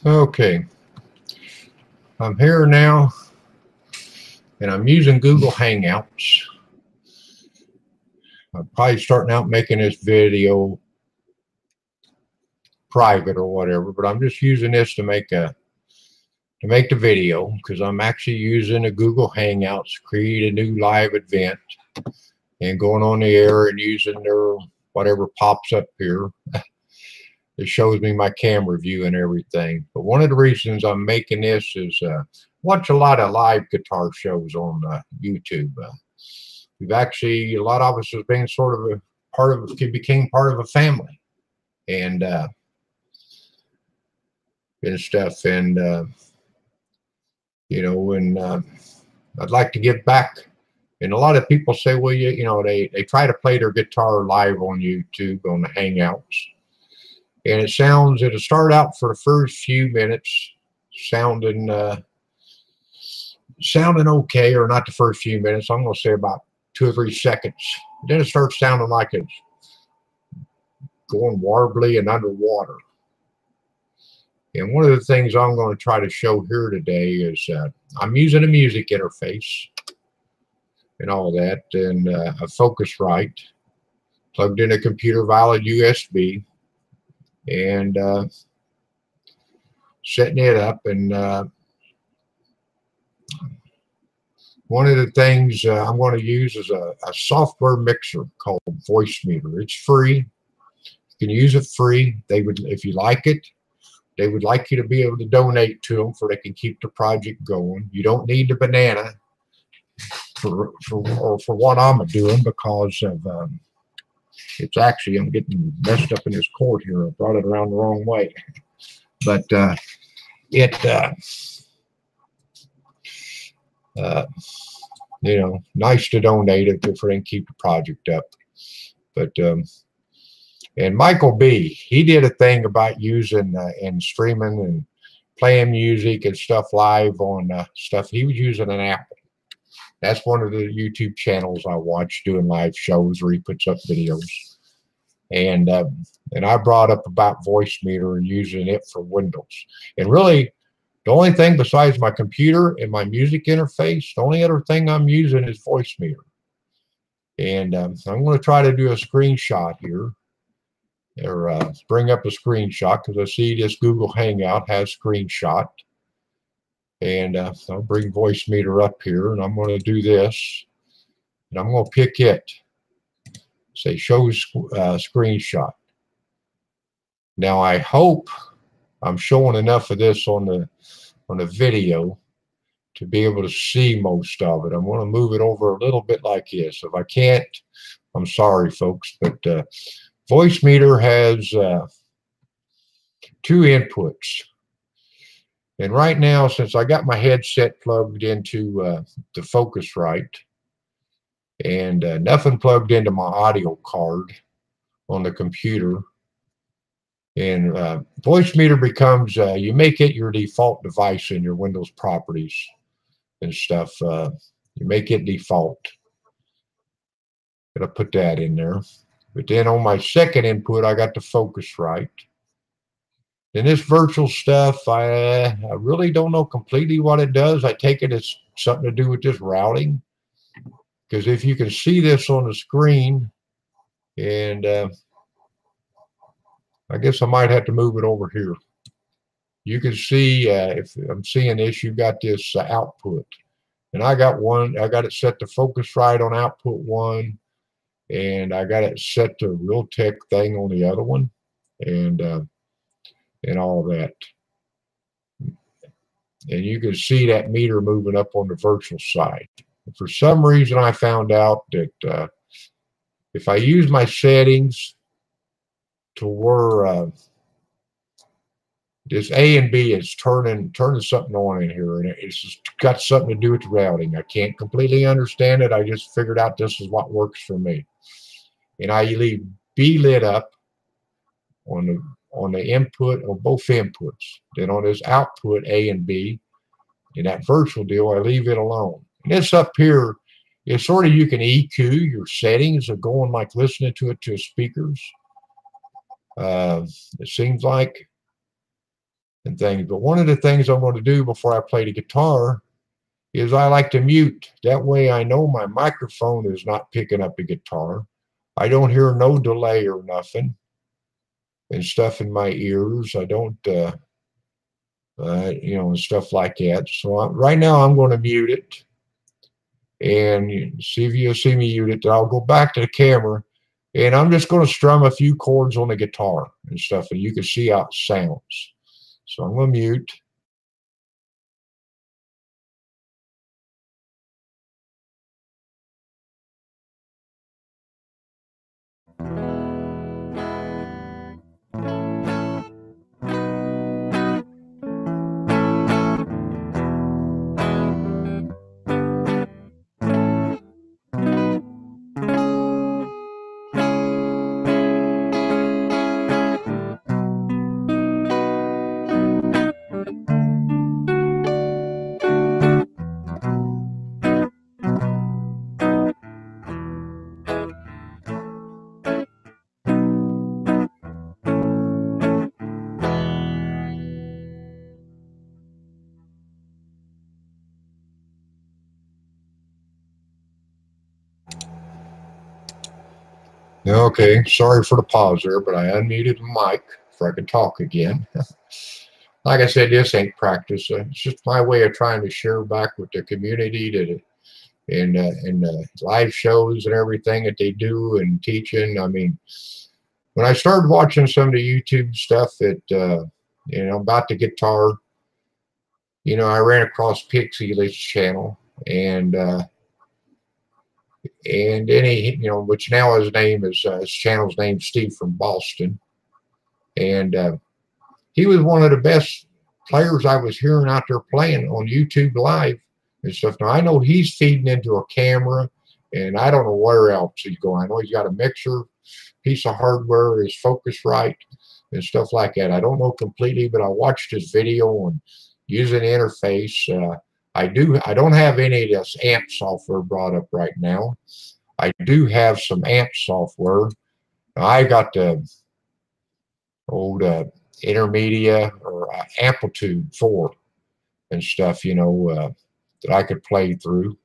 Okay, I'm here now and I'm using Google Hangouts. I'm probably starting out making this video private or whatever, but I'm just using this to make the video because I'm actually using a Google Hangouts to create a new live event and going on the air and using their whatever pops up here. It shows me my camera view and everything. But one of the reasons I'm making this is watch a lot of live guitar shows on YouTube. We've actually, a lot of us has been sort of a part of, became part of a family and stuff. And, you know, and I'd like to give back. And a lot of people say, well, you know, they try to play their guitar live on YouTube on the Hangouts. And it'll start out for the first few minutes sounding okay, or not the first few minutes. I'm going to say about 2 or 3 seconds. Then it starts sounding like it's going warbly and underwater. And one of the things I'm going to try to show here today is I'm using a music interface and all that, and a Focusrite plugged in a computer via USB, and setting it up. And one of the things I'm going to use is a software mixer called Voicemeeter. It's free. You can use it free. They would, if you like it, they would like you to be able to donate to them so they can keep the project going. You don't need the banana for what I'm doing, because of it's actually, I'm getting messed up in this cord here. I brought it around the wrong way. But you know, nice to donate it if they can keep the project up. But and Michael B., he did a thing about using and streaming and playing music and stuff live on stuff. He was using an Apple. That's one of the YouTube channels I watch doing live shows where he puts up videos. And I brought up about Voicemeeter and using it for Windows. And really, the only thing besides my computer and my music interface, the only other thing I'm using is Voicemeeter. And I'm going to try to do a screenshot here, or bring up a screenshot, because I see this Google Hangout has screenshot. And I'll bring Voicemeeter up here, and I'm going to do this, and I'm going to pick it. Say show screenshot. Now I hope I'm showing enough of this on the video to be able to see most of it. I'm going to move it over a little bit like this. If I can't, I'm sorry, folks. But Voicemeeter has 2 inputs. And right now, since I got my headset plugged into the Focusrite and nothing plugged into my audio card on the computer, and Voicemeeter becomes, you make it your default device in your Windows properties and stuff. You make it default. Gotta put that in there. But then on my second input, I got the Focusrite. And this virtual stuff, I really don't know completely what it does. I take it as something to do with this routing, because if you can see this on the screen, and I guess I might have to move it over here. You can see, if I'm seeing this, you've got this output. And I got it set to Focusrite on output 1, and I got it set to Realtek thing on the other one, and all that. And you can see that meter moving up on the virtual side. For some reason, I found out that if I use my settings to where this A and B is turning something on in here, and it's just got something to do with the routing. I can't completely understand it. I just figured out this is what works for me. And I leave B lit up on the input, on both inputs. Then on this output A and B, in that virtual deal, I leave it alone. And this up here is sort of, you can EQ your settings of going like listening to it to speakers. It seems like. and things. But one of the things I'm going to do before I play the guitar is I like to mute. That way I know my microphone is not picking up the guitar. I don't hear no delay or nothing and stuff in my ears. I don't, you know, and stuff like that. So right now I'm going to mute it and see if you'll see me mute it. I'll go back to the camera and I'm just going to strum a few chords on the guitar and stuff, and you can see how it sounds. So I'm going to mute. Okay, sorry for the pause there, but I unmuted the mic so I could talk again. Like I said, this ain't practice. It's just my way of trying to share back with the community and live shows and everything that they do and teaching. I mean, when I started watching some of the YouTube stuff that, you know, about the guitar, you know, I ran across Pixie Lee's channel, and then he, you know, which now his name is, his channel's named Steve from Boston, and he was one of the best players I was hearing out there playing on YouTube Live and stuff. Now I know he's feeding into a camera, and I don't know where else he's going. I know he's got a mixer, piece of hardware, is focused right, and stuff like that. I don't know completely, but I watched his video on using the interface. I don't have any of this amp software brought up right now. I do have some amp software. I got the old intermedia or amplitude 4 and stuff, you know, that I could play through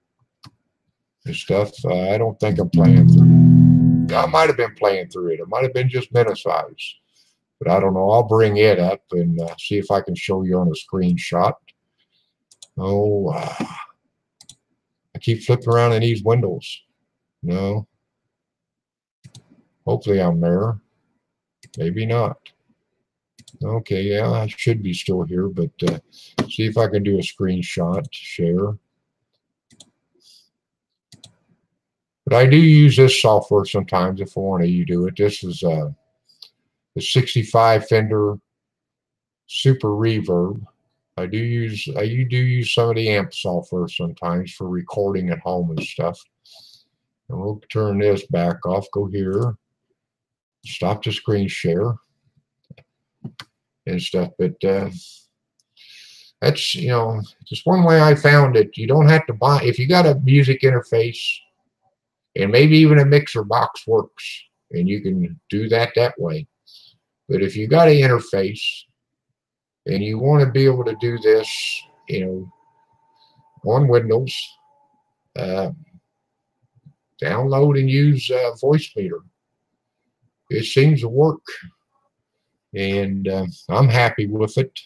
and stuff. I don't think I'm playing through. I might have been playing through it. It might have been just minusized, but I don't know. I'll bring it up and see if I can show you on a screenshot. Oh, I keep flipping around in these windows. No. Hopefully I'm there. Maybe not. Okay, yeah, I should be still here, but see if I can do a screenshot, share. But I do use this software sometimes if I want to do it. This is the 65 Fender Super Reverb. I do use some of the amp software sometimes for recording at home and stuff. And we'll turn this back off, go here, stop the screen share and stuff. But that's, you know, just one way I found it. You don't have to buy, if you got a music interface, and maybe even a mixer box works, and you can do that way. But if you got an interface and you want to be able to do this, you know, on Windows, download and use Voicemeeter. It seems to work, and I'm happy with it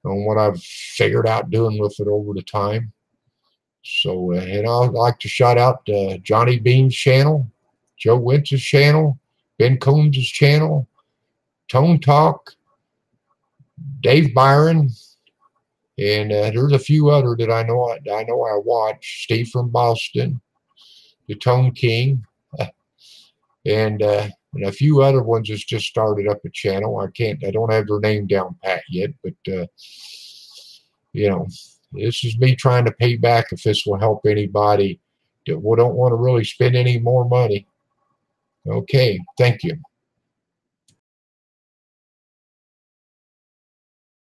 on what I've figured out doing with it over the time. So, and I'd like to shout out Johnny Bean's channel, Joe Wentz's channel, Ben Combs' channel, Tone Talk, Dave Byron, and there's a few other that I know I watch. Steve from Boston, the Tone King, and a few other ones that's just started up a channel. I don't have their name down pat yet, but you know, this is me trying to pay back if this will help anybody that don't want to really spend any more money. Okay, thank you.